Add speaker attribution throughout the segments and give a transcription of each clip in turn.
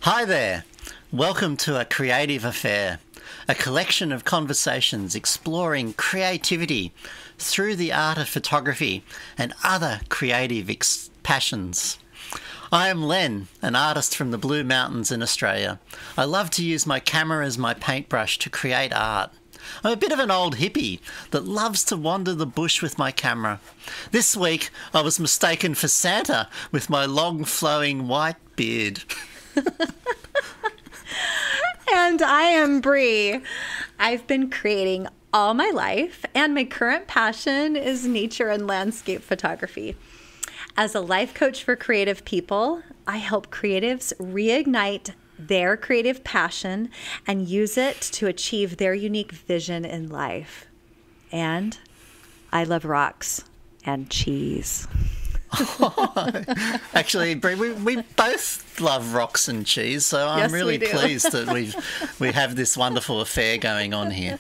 Speaker 1: Hi there. Welcome to A Creative Affair, a collection of conversations exploring creativity through the art of photography and other creative passions. I am Len, an artist from the Blue Mountains in Australia. I love to use my camera as my paintbrush to create art. I'm a bit of an old hippie that loves to wander the bush with my camera. This week I was mistaken for Santa with my long flowing white beard.
Speaker 2: And I am Bree. I've been creating all my life, and my current passion is nature and landscape photography. As a life coach for creative people, I help creatives reignite their creative passion and use it to achieve their unique vision in life. And I love rocks and cheese.
Speaker 1: Actually, Brie, we both love rocks and cheese, so I'm really pleased that we have this wonderful affair going on here.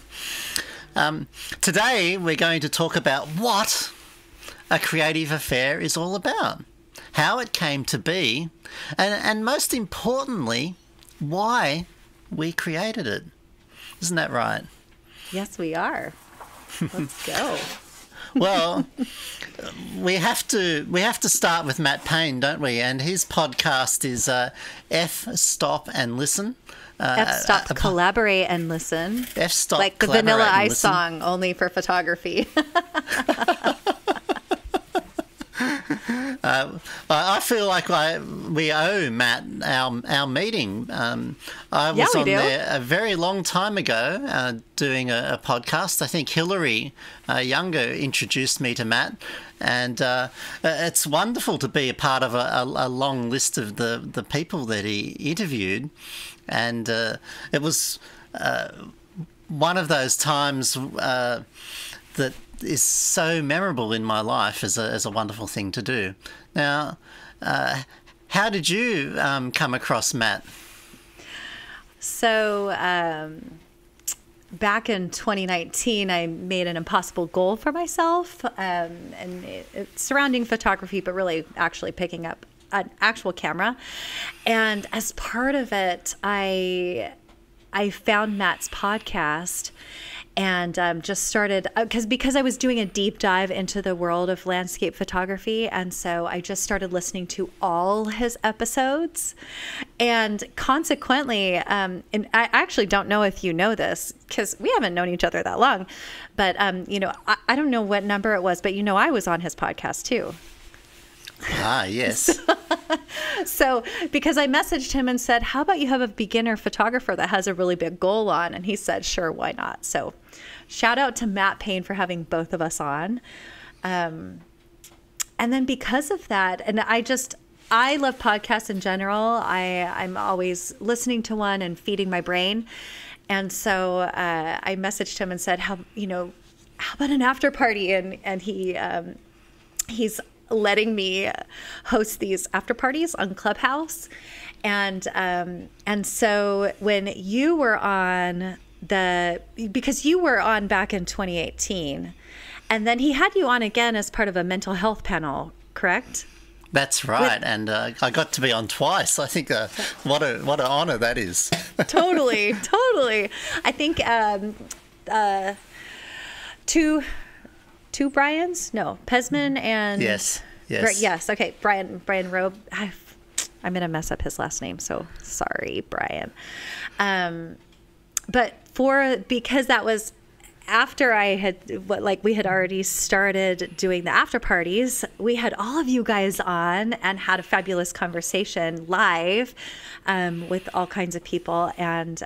Speaker 1: Today, we're going to talk about what a creative affair is all about, how it came to be, and most importantly, why we created it. Isn't that right?
Speaker 2: Yes, we are. Let's go.
Speaker 1: Well, we have to start with Matt Payne, don't we? And his podcast is F Stop and Listen.
Speaker 2: F Stop, Collaborate and Listen.
Speaker 1: F Stop,
Speaker 2: like the Vanilla Ice song, only for photography.
Speaker 1: I feel like we owe Matt our meeting. I was on there a very long time ago doing a podcast. I think Hillary Younger introduced me to Matt, and it's wonderful to be a part of a long list of the people that he interviewed, and it was one of those times that is so memorable in my life as a wonderful thing to do. Now, how did you come across Matt?
Speaker 2: So back in 2019, I made an impossible goal for myself, and it's surrounding photography, but really actually picking up an actual camera. And as part of it, I found Matt's podcast. And just started, because I was doing a deep dive into the world of landscape photography. And so I just started listening to all his episodes. And consequently, and I actually don't know if you know this, because we haven't known each other that long. But, I don't know what number it was, but I was on his podcast too.
Speaker 1: Ah, yes.
Speaker 2: So because I messaged him and said, how about you have a beginner photographer that has a really big goal on? And he said, sure, why not? So shout out to Matt Payne for having both of us on. And then because of that, and I love podcasts in general. I'm always listening to one and feeding my brain. And so I messaged him and said, how about an after party? And he's letting me host these after parties on Clubhouse. And so when you were on because you were on back in 2018, and then he had you on again as part of a mental health panel, correct?
Speaker 1: That's right. And I got to be on twice. I think what an honor that is.
Speaker 2: Totally. I think two Brians? No, Pesman and...
Speaker 1: Yes.
Speaker 2: Yes, okay, Brian Robe. I'm going to mess up his last name, so sorry, Brian. But because that was after we had already started doing the after parties, we had all of you guys on and had a fabulous conversation live with all kinds of people. And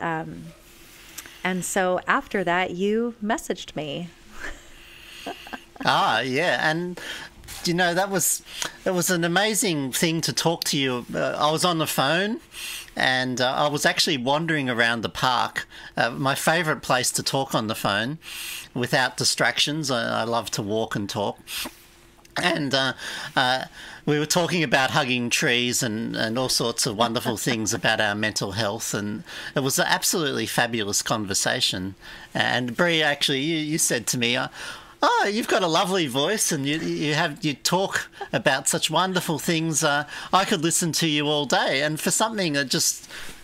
Speaker 2: so after that, you messaged me.
Speaker 1: Yeah, and it was an amazing thing to talk to you. I was on the phone, and I was actually wandering around the park. My favourite place to talk on the phone, without distractions. I love to walk and talk. And we were talking about hugging trees and all sorts of wonderful things about our mental health, and it was an absolutely fabulous conversation. And Bree, actually, you said to me, oh, you've got a lovely voice, and you talk about such wonderful things. I could listen to you all day. And for something that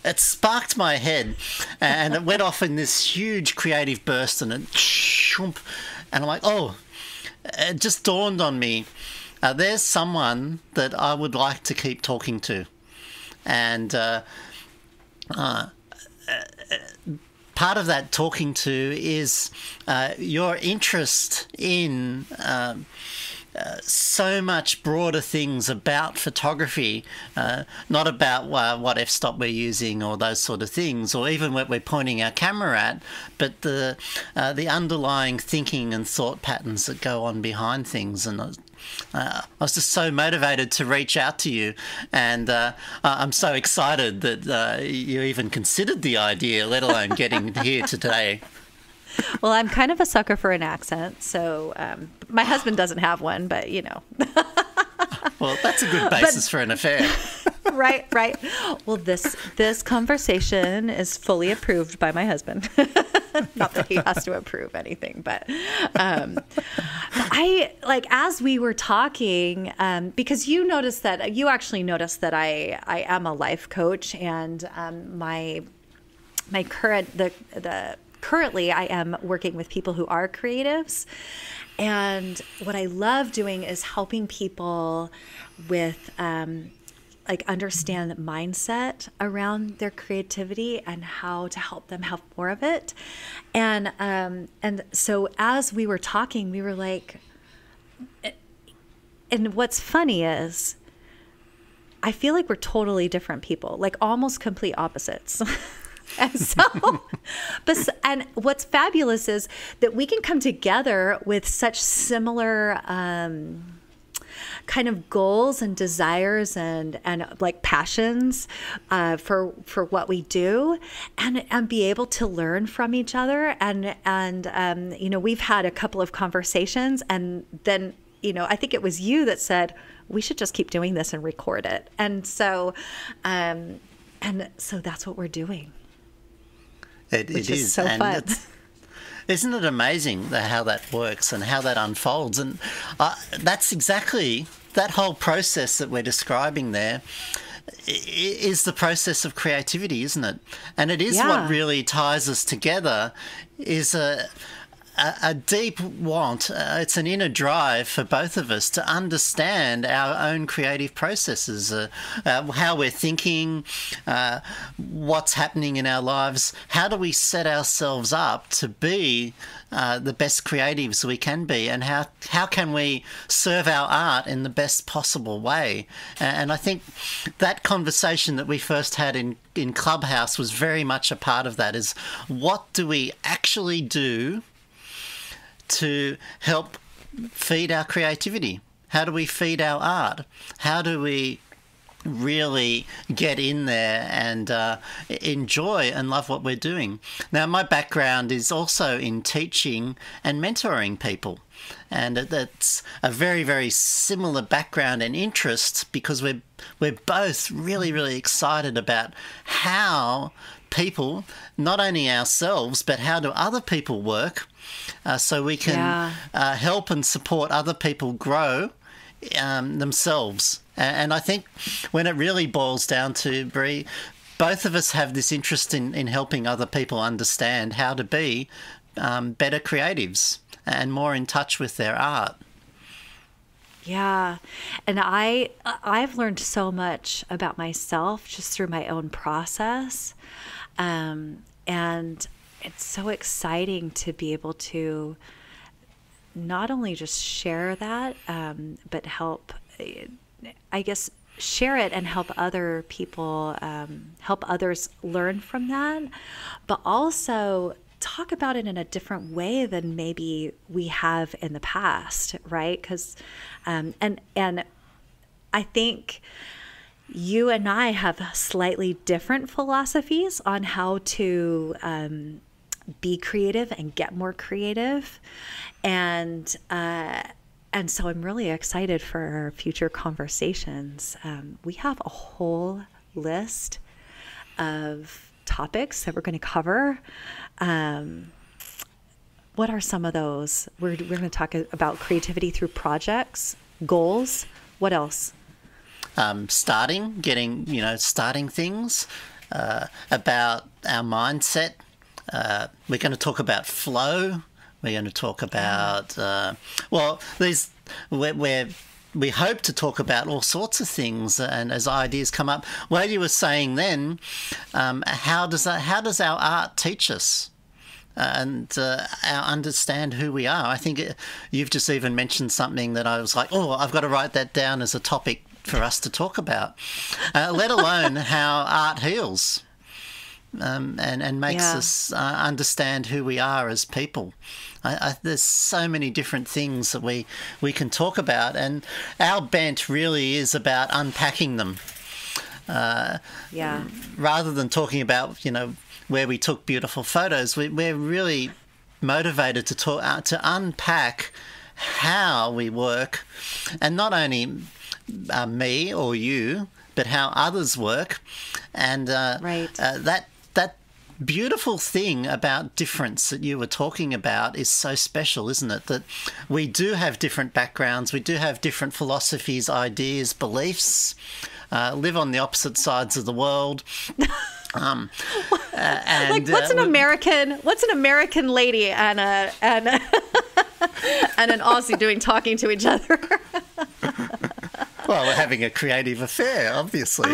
Speaker 1: it sparked my head, and it went off in this huge creative burst, and and I'm like, oh, it just dawned on me. There's someone that I would like to keep talking to, and part of that talking to is your interest in so much broader things about photography, not about what f-stop we're using or those sort of things, or even what we're pointing our camera at, but the underlying thinking and thought patterns that go on behind things. And I was just so motivated to reach out to you, and I'm so excited that you even considered the idea, let alone getting here today.
Speaker 2: Well, I'm kind of a sucker for an accent, so my husband doesn't have one, but you know.
Speaker 1: Well, that's a good basis for an affair.
Speaker 2: Right. Well, this conversation is fully approved by my husband. Not that he has to approve anything, but as we were talking, because you actually noticed that I am a life coach, and my currently I am working with people who are creatives. And what I love doing is helping people with understand the mindset around their creativity and how to help them have more of it. And so as we were talking, we were like, and what's funny is I feel like we're totally different people, like almost complete opposites. And so, and what's fabulous is that we can come together with such similar kind of goals and desires and like passions for what we do, and be able to learn from each other. And you know, we've had a couple of conversations, and then, you know, I think it was you that said we should just keep doing this and record it. And so that's what we're doing.
Speaker 1: It is
Speaker 2: so fun.
Speaker 1: Isn't it amazing how that works and how that unfolds? And that's exactly that whole process that we're describing there is the process of creativity, isn't it? And it is what really ties us together, is a deep want, it's an inner drive for both of us to understand our own creative processes, how we're thinking, what's happening in our lives. How do we set ourselves up to be the best creatives we can be, and how can we serve our art in the best possible way? And I think that conversation that we first had in Clubhouse was very much a part of that, is what do we actually do to help feed our creativity? How do we feed our art? How do we really get in there and enjoy and love what we're doing? Now, my background is also in teaching and mentoring people, and that's a very, very similar background and interest, because we're both really, really excited about how people, not only ourselves, but how do other people work, so we can help and support other people grow themselves. And I think when it really boils down to, Bree, both of us have this interest in helping other people understand how to be better creatives and more in touch with their art.
Speaker 2: Yeah. And I've learned so much about myself just through my own process. And it's so exciting to be able to not only just share that, but help, I guess, share it and help other people, help others learn from that, but also talk about it in a different way than maybe we have in the past, right? Because, and I think you and I have slightly different philosophies on how to be creative and get more creative. And so I'm really excited for our future conversations. We have a whole list of topics that we're going to cover. what are some of those? We're going to talk about creativity through projects, goals. What else?
Speaker 1: Starting things, about our mindset. We're going to talk about flow. We're going to talk about, we hope to talk about all sorts of things, and as ideas come up. Well, you were saying then, how does our art teach us? And understand who we are. I think you've just even mentioned something that I was like, oh, I've got to write that down as a topic for us to talk about, let alone how art heals and makes us understand who we are as people. There's so many different things that we can talk about, and our bent really is about unpacking them. Rather than talking about, where we took beautiful photos, we're really motivated to unpack how we work, and not only me or you, but how others work, and that beautiful thing about difference that you were talking about is so special, isn't it? That we do have different backgrounds, we do have different philosophies, ideas, beliefs, live on the opposite sides of the world. And,
Speaker 2: what's an American lady and and an Aussie doing talking to each other?
Speaker 1: Well, we're having a creative affair, obviously.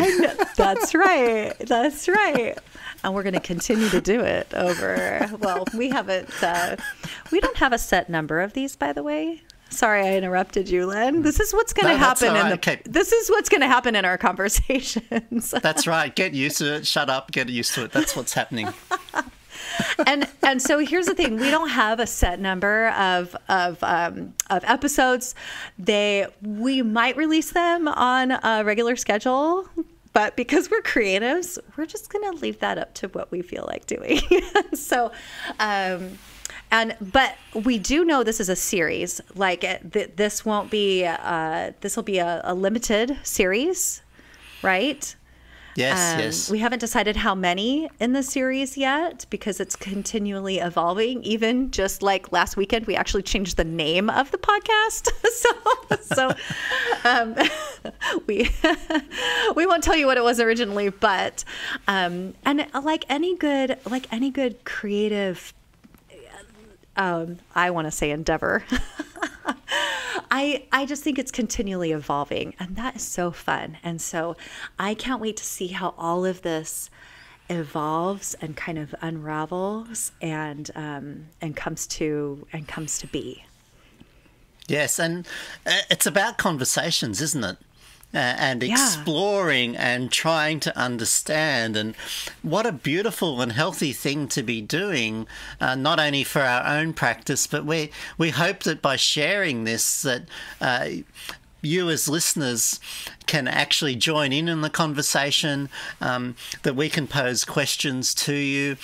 Speaker 2: That's right. And we're going to continue to do it over. Well, we don't have a set number of these, by the way. Sorry, I interrupted you, Len. This is what's going to happen. This is what's going to happen in our conversations.
Speaker 1: That's right. Get used to it. Shut up. Get used to it. That's what's happening.
Speaker 2: And so here's the thing: we don't have a set number of episodes. We might release them on a regular schedule, but because we're creatives, we're just going to leave that up to what we feel like doing. So. But we do know this is a series. Like this won't be. This will be a limited series, right?
Speaker 1: Yes.
Speaker 2: We haven't decided how many in the series yet because it's continually evolving. Even just like last weekend, we actually changed the name of the podcast. so we won't tell you what it was originally, but and like any good creative. I want to say endeavor. I just think it's continually evolving, and that is so fun. And so I can't wait to see how all of this evolves and kind of unravels and comes to be.
Speaker 1: Yes, and it's about conversations, isn't it? And exploring and trying to understand, and what a beautiful and healthy thing to be doing, not only for our own practice, but we hope that by sharing this that you as listeners can actually join in the conversation, that we can pose questions to you,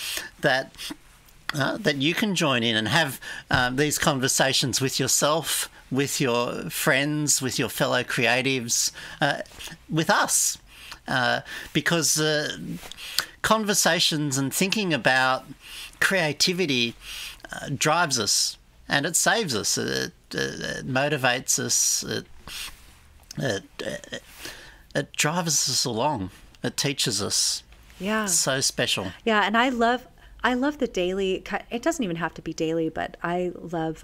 Speaker 1: that you can join in and have these conversations with yourself, with your friends, with your fellow creatives, with us. Because conversations and thinking about creativity drives us, and it saves us, it motivates us, it drives us along, it teaches us.
Speaker 2: Yeah.
Speaker 1: It's so special.
Speaker 2: Yeah, and I love the daily, it doesn't even have to be daily, but I love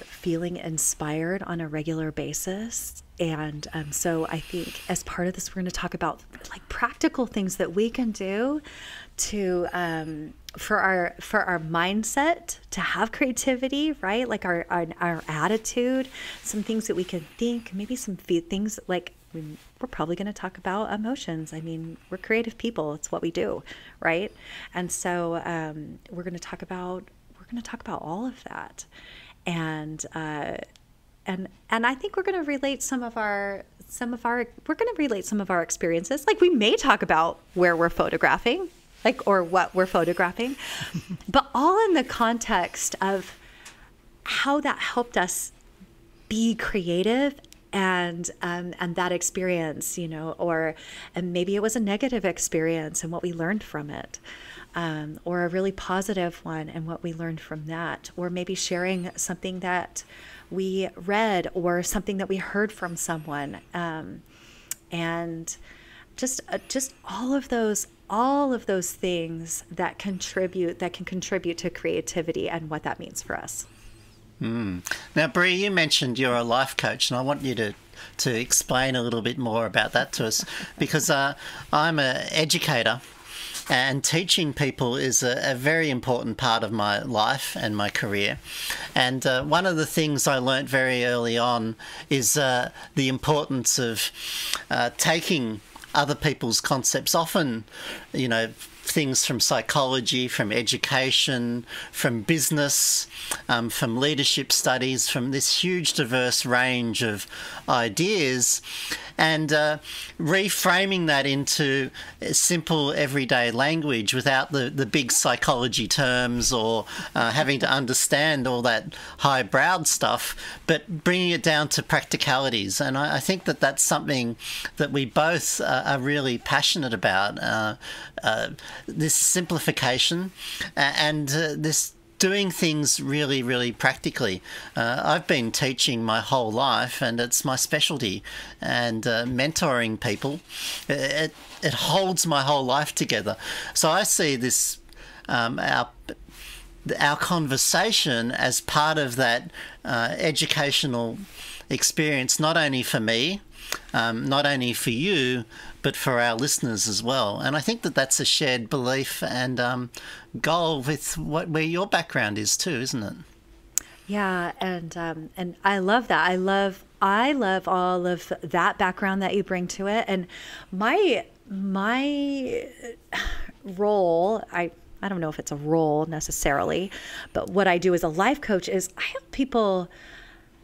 Speaker 2: feeling inspired on a regular basis. And so I think as part of this, we're going to talk about like practical things that we can do to for our mindset to have creativity, right? Like our attitude, some things that we can think, maybe some things like we're probably going to talk about emotions. I mean, we're creative people. It's what we do, right? And so we're going to talk about all of that. And I think we're going to relate some of our experiences. Like we may talk about where we're photographing, or what we're photographing, but all in the context of how that helped us be creative and that experience, and maybe it was a negative experience and what we learned from it. or a really positive one and what we learned from that, or maybe sharing something that we read or something that we heard from someone, and just all of those things that can contribute to creativity and what that means for us.
Speaker 1: Now, Bree, you mentioned you're a life coach, and I want you to explain a little bit more about that to us, because I'm an educator, and teaching people is a very important part of my life and my career. And one of the things I learnt very early on is the importance of taking other people's concepts, often, things from psychology, from education, from business, from leadership studies, from this huge diverse range of ideas, and reframing that into simple everyday language without the big psychology terms or having to understand all that highbrowed stuff, but bringing it down to practicalities. And I think that that's something that we both are really passionate about, this simplification and this doing things really, really practically. I've been teaching my whole life, and it's my specialty. And mentoring people, it holds my whole life together. So I see this, our conversation as part of that educational experience, not only for me, not only for you, but for our listeners as well. And I think that that's a shared belief and goal with where your background is too, isn't it?
Speaker 2: Yeah, and I love that. I love all of that background that you bring to it. And my role, I don't know if it's a role necessarily, but what I do as a life coach is I help people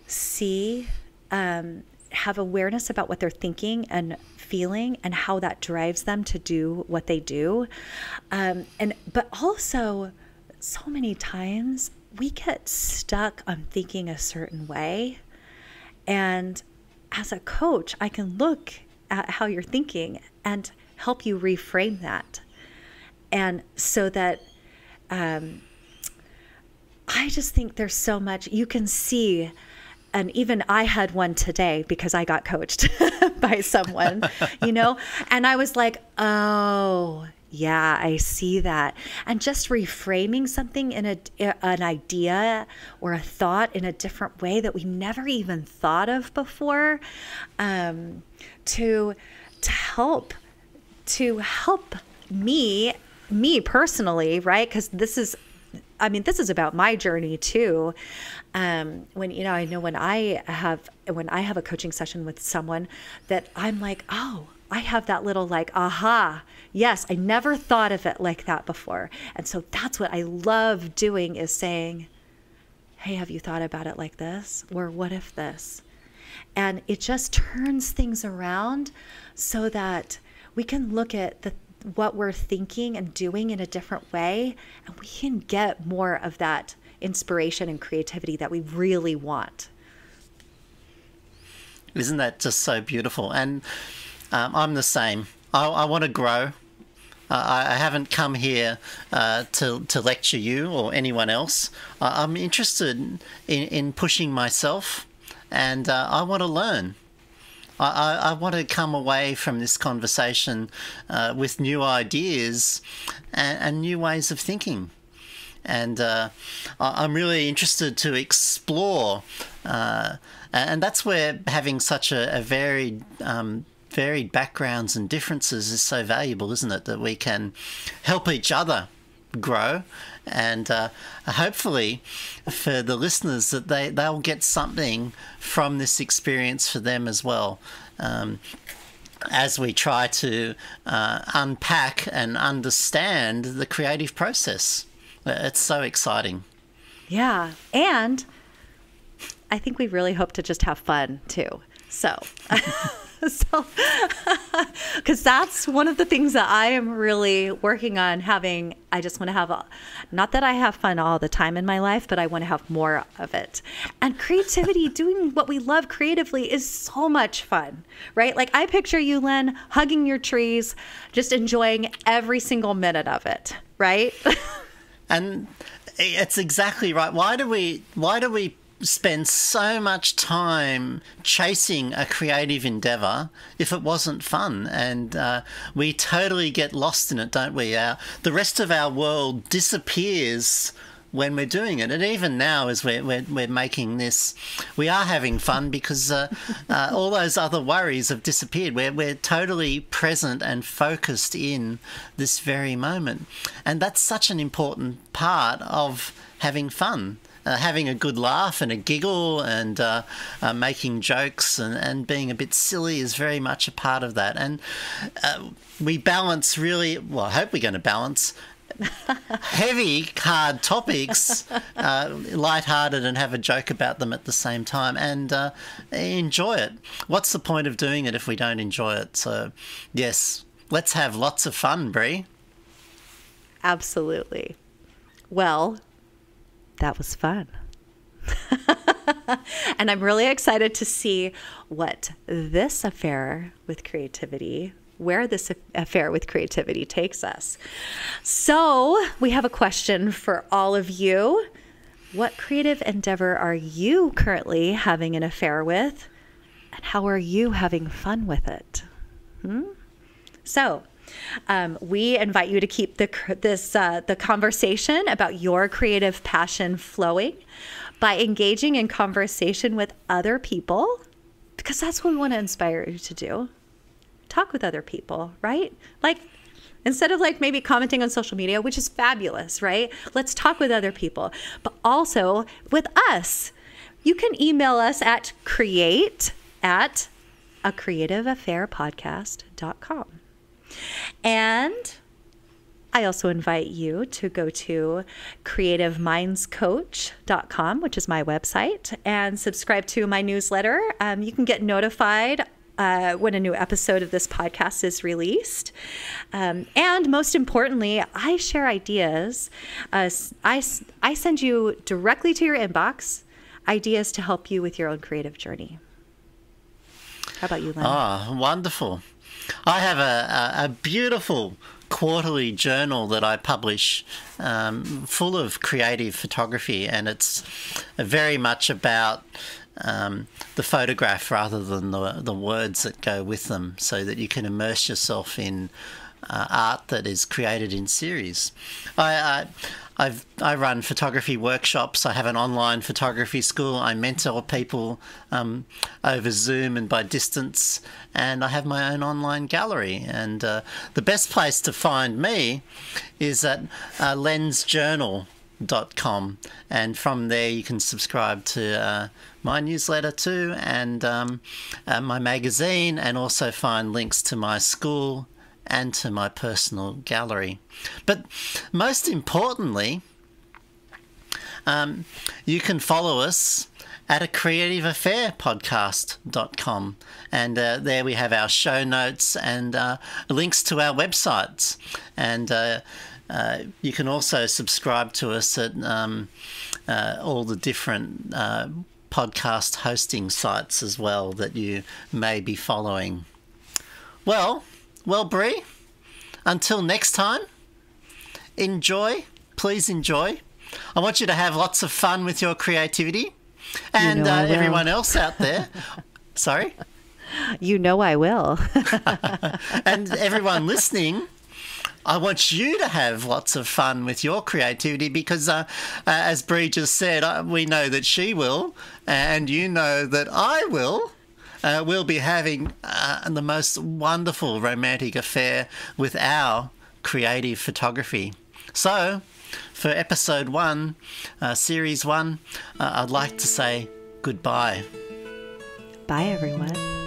Speaker 2: see, have awareness about what they're thinking and feeling and how that drives them to do what they do. But also, so many times we get stuck on thinking a certain way. And as a coach, I can look at how you're thinking and help you reframe that. And so that I just think there's so much you can see. And even I had one today because I got coached by someone, and I was like, oh, yeah, I see that. And just reframing something in an idea or a thought in a different way that we never even thought of before, to help me personally, right? Because this is about my journey too. I know when I have a coaching session with someone that I'm like, oh, I have that little aha, yes, I never thought of it like that before. And so that's what I love doing, is saying, hey, have you thought about it like this? Or what if this? And it just turns things around so that we can look at what we're thinking and doing in a different way, and we can get more of that inspiration and creativity that we really want.
Speaker 1: Isn't that just so beautiful? And I'm the same. I want to grow. I haven't come here to lecture you or anyone else. I'm interested in pushing myself, and I want to learn. I want to come away from this conversation with new ideas and new ways of thinking. And I'm really interested to explore. And that's where having such a varied backgrounds and differences is so valuable, isn't it? That we can help each other grow. And hopefully for the listeners that they'll get something from this experience for them as well, as we try to unpack and understand the creative process. It's so exciting.
Speaker 2: Yeah, and I think we really hope to just have fun too. So So, because that's one of the things that I am really working on having. I just want to have, not that I have fun all the time in my life, but I want to have more of it. And creativity, doing what we love creatively is so much fun, right? Like I picture you, Lynn, hugging your trees, just enjoying every single minute of it, right?
Speaker 1: And it's exactly right. Why do we spend so much time chasing a creative endeavor if it wasn't fun? And we totally get lost in it, don't we? The rest of our world disappears when we're doing it. And even now, as we're making this, we are having fun because all those other worries have disappeared. We're totally present and focused in this very moment. And that's such an important part of having fun. Having a good laugh and a giggle and making jokes and being a bit silly is very much a part of that. And we balance really, well, I hope we're going to balance heavy, hard topics, lighthearted, and have a joke about them at the same time and enjoy it. What's the point of doing it if we don't enjoy it? So, yes, let's have lots of fun, Brie.
Speaker 2: Absolutely. Well, that was fun. And I'm really excited to see what this affair with creativity, where this affair with creativity takes us. So we have a question for all of you. What creative endeavor are you currently having an affair with? And how are you having fun with it? So we invite you to keep the conversation about your creative passion flowing by engaging in conversation with other people, because that's what we want to inspire you to do. Talk with other people, right? Like, instead of like maybe commenting on social media, which is fabulous, right? Let's talk with other people, but also with us. You can email us at create@acreativeaffairpodcast.com. And I also invite you to go to creativemindscoach.com, which is my website, and subscribe to my newsletter. You can get notified when a new episode of this podcast is released. And most importantly, I share ideas. I send you directly to your inbox ideas to help you with your own creative journey. How about you, Lynn?
Speaker 1: Oh, wonderful. I have a beautiful quarterly journal that I publish full of creative photography, and it's very much about the photograph rather than the words that go with them, so that you can immerse yourself in art that is created in series. I run photography workshops. I have an online photography school. I mentor people over Zoom and by distance, and I have my own online gallery. And the best place to find me is at lensjournal.com, and from there you can subscribe to my newsletter too, and my magazine, and also find links to my school and to my personal gallery. But most importantly, you can follow us at a creativeaffairpodcast.com, and there we have our show notes and links to our websites, and you can also subscribe to us at all the different podcast hosting sites as well that you may be following. Well, Brie, until next time, enjoy. Please enjoy. I want you to have lots of fun with your creativity. And everyone else out there. Sorry?
Speaker 2: You know I will.
Speaker 1: And everyone listening, I want you to have lots of fun with your creativity because, as Brie just said, we know that she will, and you know that I will. We'll be having the most wonderful romantic affair with our creative photography. So, for episode 1, series 1, I'd like to say goodbye.
Speaker 2: Bye, everyone.